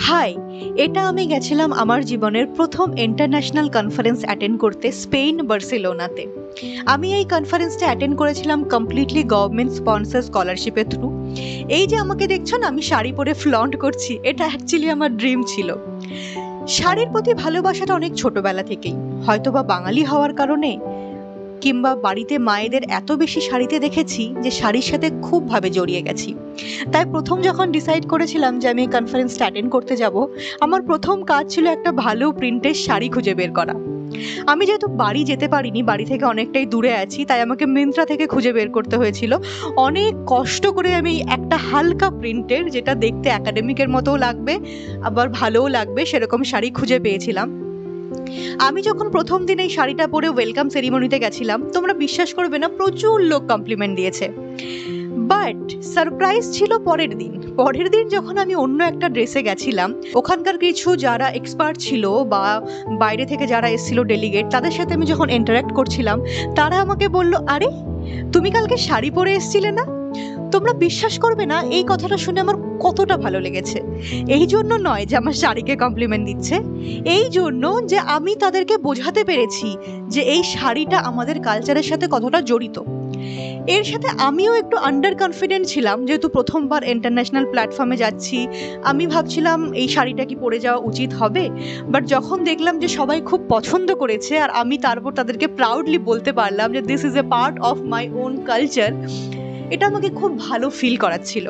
High, এটা আমি গেছিলাম আমার জীবনের প্রথম ইন্টারন্যাশনাল কনফারেন্স অ্যাটেন্ড করতে স্পেন বার্সেলোনাতে। আমি এই কনফারেন্সটা অ্যাটেন্ড করেছিলাম কমপ্লিটলি গভর্নমেন্ট স্পন্সর স্কলারশিপের থ্রু। এই যে আমাকে দেখছো না, আমি শাড়ি পরে ফ্লন্ট করছি, এটা অ্যাকচুয়ালি আমার ড্রিম ছিল। শাড়ির প্রতি ভালোবাসাটা অনেক ছোটবেলা থেকেই, হয়তোবা বাঙালি হওয়ার কারণে কিংবা বাড়িতে মায়েদের এত বেশি শাড়িতে দেখেছি যে শাড়ির সাথে খুবভাবে জড়িয়ে গেছি। তাই প্রথম যখন ডিসাইড করেছিলাম যে আমি এই কনফারেন্সটা অ্যাটেন্ড করতে যাব, আমার প্রথম কাজ ছিল একটা ভালো প্রিন্টের শাড়ি খুঁজে বের করা। আমি যেহেতু বাড়ি যেতে পারিনি, বাড়ি থেকে অনেকটাই দূরে আছি, তাই আমাকে মিন্ত্রা থেকে খুঁজে বের করতে হয়েছিল। অনেক কষ্ট করে আমি একটা হালকা প্রিন্টের, যেটা দেখতে একাডেমিকের মতোও লাগবে আবার ভালোও লাগবে, সেরকম শাড়ি খুঁজে পেয়েছিলাম। আমি যখন প্রথম দিন এই শাড়িটা পরে ওয়েলকাম সেরিমনিতে গেছিলাম, তোমরা বিশ্বাস করবে না, প্রচুর লোক কমপ্লিমেন্ট দিয়েছে। বাট সারপ্রাইজ ছিল পরের দিন যখন আমি অন্য একটা ড্রেসে গেছিলাম, ওখানকার কিছু যারা এক্সপার্ট ছিল বা বাইরে থেকে যারা এসেছিল ডেলিগেট, তাদের সাথে আমি যখন ইন্টারাক্ট করছিলাম, তারা আমাকে বলল, আরে তুমি কালকে শাড়ি পরে এসেছিলে না? তোমরা বিশ্বাস করবে না, এই কথাটা শুনে আমার কতটা ভালো লেগেছে। এই জন্য নয় যে আমার শাড়িকে কমপ্লিমেন্ট দিচ্ছে, এই জন্য যে আমি তাদেরকে বোঝাতে পেরেছি যে এই শাড়িটা আমাদের কালচারের সাথে কতটা জড়িত। এর সাথে আমিও একটু আন্ডার কনফিডেন্ট ছিলাম, যেহেতু প্রথমবার ইন্টারন্যাশনাল প্ল্যাটফর্মে যাচ্ছি। আমি ভাবছিলাম এই শাড়িটা কি পরে যাওয়া উচিত হবে, বাট যখন দেখলাম যে সবাই খুব পছন্দ করেছে আর আমি তারপর তাদেরকে প্রাউডলি বলতে পারলাম যে this is a part of my own culture, এটা আমাকে খুব ভালো ফিল করাচ্ছিল।